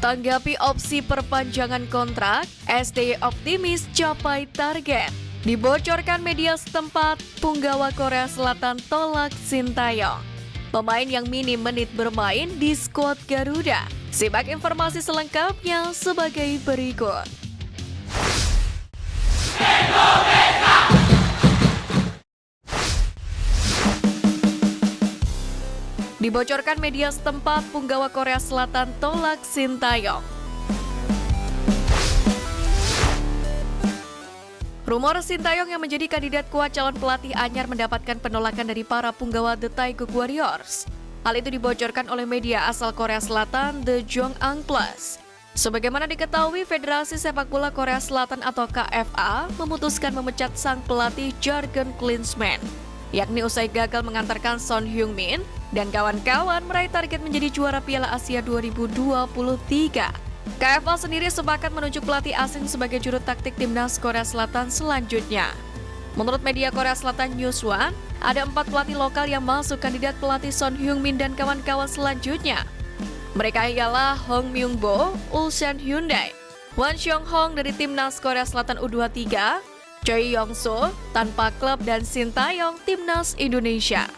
Tanggapi opsi perpanjangan kontrak, STY optimis capai target. Dibocorkan media setempat, punggawa Korea Selatan tolak Sintayong. Pemain yang minim menit bermain di skuad Garuda. Simak informasi selengkapnya sebagai berikut. Dibocorkan media setempat, punggawa Korea Selatan tolak Sintayong. Rumor Sintayong yang menjadi kandidat kuat calon pelatih anyar mendapatkan penolakan dari para punggawa The Taeguk Warriors. Hal itu dibocorkan oleh media asal Korea Selatan, The Jongang Plus. Sebagaimana diketahui, Federasi Sepak Bola Korea Selatan atau KFA memutuskan memecat sang pelatih Jurgen Klinsmann, yakni usai gagal mengantarkan Son Heung-min dan kawan-kawan meraih target menjadi juara Piala Asia 2023. KFA sendiri sepakat menunjuk pelatih asing sebagai juru taktik timnas Korea Selatan selanjutnya. Menurut media Korea Selatan News One, ada 4 pelatih lokal yang masuk kandidat pelatih Son Heung-min dan kawan-kawan selanjutnya. Mereka ialah Hong Myung-bo, Ulsan Hyundai, Won Seong-hong dari timnas Korea Selatan U23, Choi Yong-soo tanpa klub, dan Sintayong timnas Indonesia.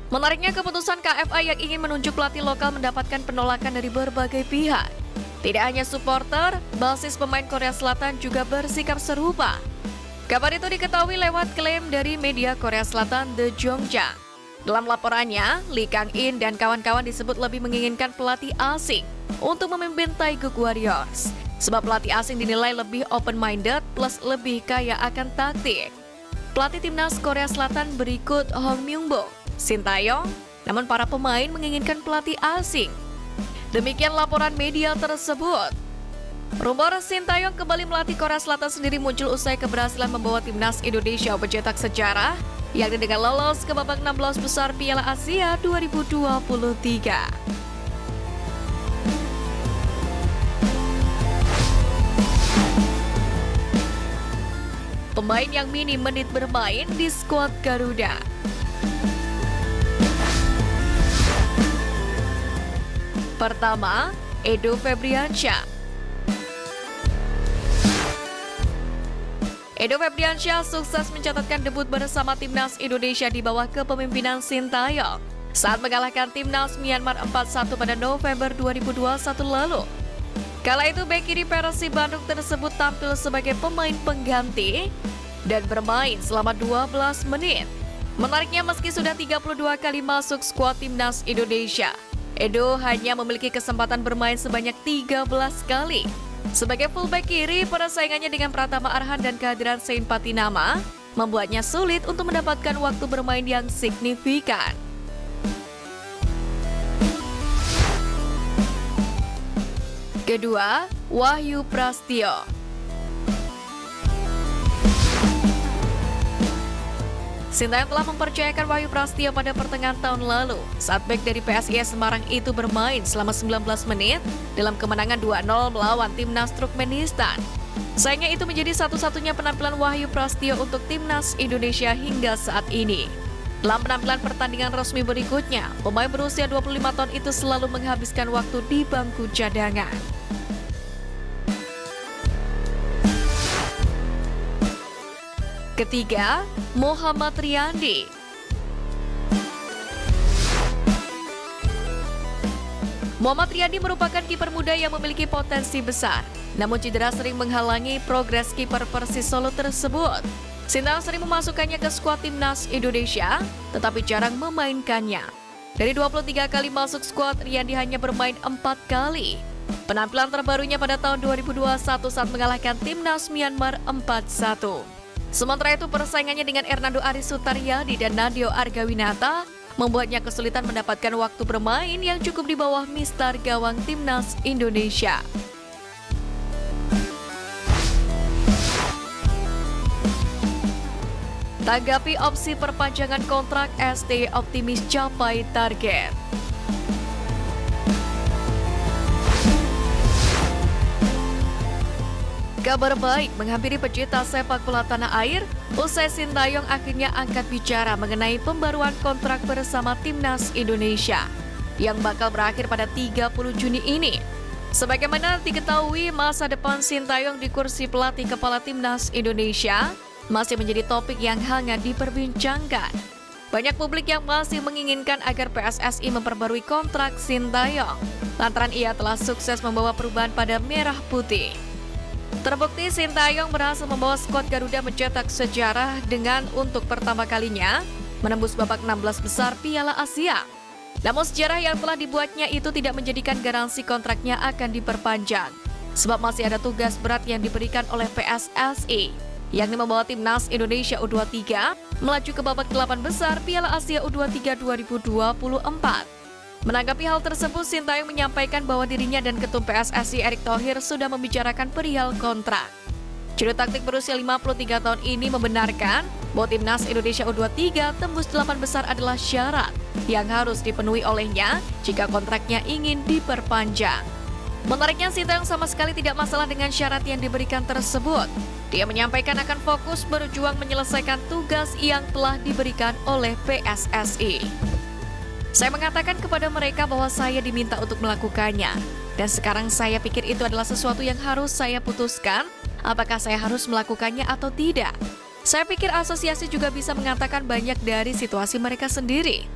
Menariknya, keputusan KFA yang ingin menunjuk pelatih lokal mendapatkan penolakan dari berbagai pihak. Tidak hanya supporter, basis pemain Korea Selatan juga bersikap serupa. Kabar itu diketahui lewat klaim dari media Korea Selatan The Jongjang. Dalam laporannya, Lee Kang-in dan kawan-kawan disebut lebih menginginkan pelatih asing untuk memimpin Taeguk Warriors. Sebab pelatih asing dinilai lebih open-minded plus lebih kaya akan taktik. Pelatih timnas Korea Selatan berikut Hong Myung-bo, Sintayong, namun para pemain menginginkan pelatih asing. Demikian laporan media tersebut. Rumor Sintayong kembali melatih Korea Selatan sendiri muncul usai keberhasilan membawa timnas Indonesia mencetak sejarah, yakni dengan lolos ke babak 16 besar Piala Asia 2023. Pemain yang minim menit bermain di skuad Garuda. Pertama, Edo Febriansyah. Edo Febriansyah sukses mencatatkan debut bersama timnas Indonesia di bawah kepemimpinan Sintayong saat mengalahkan timnas Myanmar 4-1 pada November 2021 lalu. Kala itu bek kiri Persib Bandung tersebut tampil sebagai pemain pengganti dan bermain selama 12 menit. Menariknya, meski sudah 32 kali masuk skuad timnas Indonesia, Edo hanya memiliki kesempatan bermain sebanyak 13 kali. Sebagai fullback kiri, persaingannya dengan Pratama Arhan dan kehadiran Sein Patinama membuatnya sulit untuk mendapatkan waktu bermain yang signifikan. Kedua, Wahyu Prastio. Sintayong telah mempercayakan Wahyu Prastio pada pertengahan tahun lalu saat bek dari PSIS Semarang itu bermain selama 19 menit dalam kemenangan 2-0 melawan timnas Turkmenistan. Sayangnya itu menjadi satu-satunya penampilan Wahyu Prastio untuk timnas Indonesia hingga saat ini. Dalam penampilan pertandingan resmi berikutnya, pemain berusia 25 tahun itu selalu menghabiskan waktu di bangku cadangan. Ketiga, Muhammad Riyandi. Muhammad Riyandi merupakan kiper muda yang memiliki potensi besar. Namun cedera sering menghalangi progres kiper Persis Solo tersebut. Sintayong sering memasukkannya ke skuad timnas Indonesia, tetapi jarang memainkannya. Dari 23 kali masuk skuad, Riyandi hanya bermain 4 kali. Penampilan terbarunya pada tahun 2021 saat mengalahkan timnas Myanmar 4-1. Sementara itu, persaingannya dengan Hernando Aris Sutaryadi dan Nadio Argawinata membuatnya kesulitan mendapatkan waktu bermain yang cukup di bawah mistar gawang timnas Indonesia. Tanggapi opsi perpanjangan kontrak, STY optimis capai target. Kabar baik menghampiri pecinta sepak bola tanah air, usai Sintayong akhirnya angkat bicara mengenai pembaruan kontrak bersama timnas Indonesia yang bakal berakhir pada 30 Juni ini. Sebagaimana diketahui, masa depan Sintayong di kursi pelatih kepala timnas Indonesia masih menjadi topik yang hangat diperbincangkan. Banyak publik yang masih menginginkan agar PSSI memperbarui kontrak Sintayong, lantaran ia telah sukses membawa perubahan pada merah putih. Terbukti Sintayong berhasil membawa skuad Garuda mencetak sejarah dengan untuk pertama kalinya menembus babak 16 besar Piala Asia. Namun sejarah yang telah dibuatnya itu tidak menjadikan garansi kontraknya akan diperpanjang, sebab masih ada tugas berat yang diberikan oleh PSSI, yakni membawa timnas Indonesia U23 melaju ke babak 8 besar Piala Asia U23 2024. Menanggapi hal tersebut, Sintayong menyampaikan bahwa dirinya dan Ketum PSSI Erick Thohir sudah membicarakan perihal kontrak. Juru taktik berusia 53 tahun ini membenarkan bahwa timnas Indonesia U23 tembus 8 besar adalah syarat yang harus dipenuhi olehnya jika kontraknya ingin diperpanjang. Menariknya, Sintayong sama sekali tidak masalah dengan syarat yang diberikan tersebut. Dia menyampaikan akan fokus berjuang menyelesaikan tugas yang telah diberikan oleh PSSI. Saya mengatakan kepada mereka bahwa saya diminta untuk melakukannya. Dan sekarang saya pikir itu adalah sesuatu yang harus saya putuskan, apakah saya harus melakukannya atau tidak. Saya pikir asosiasi juga bisa mengatakan banyak dari situasi mereka sendiri.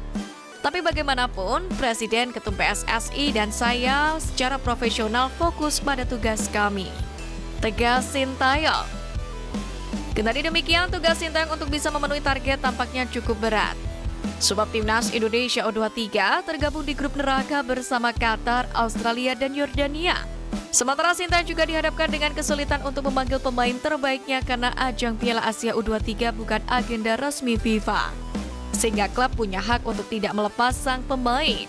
Tapi bagaimanapun, Presiden, Ketum PSSI, dan saya secara profesional fokus pada tugas kami. Tegas Sintayong. Kendati demikian, tugas Sintayong untuk bisa memenuhi target tampaknya cukup berat. Sebab timnas Indonesia U23 tergabung di grup neraka bersama Qatar, Australia, dan Yordania. Sementara Sintayong juga dihadapkan dengan kesulitan untuk memanggil pemain terbaiknya karena ajang Piala Asia U23 bukan agenda resmi FIFA. Sehingga klub punya hak untuk tidak melepas sang pemain.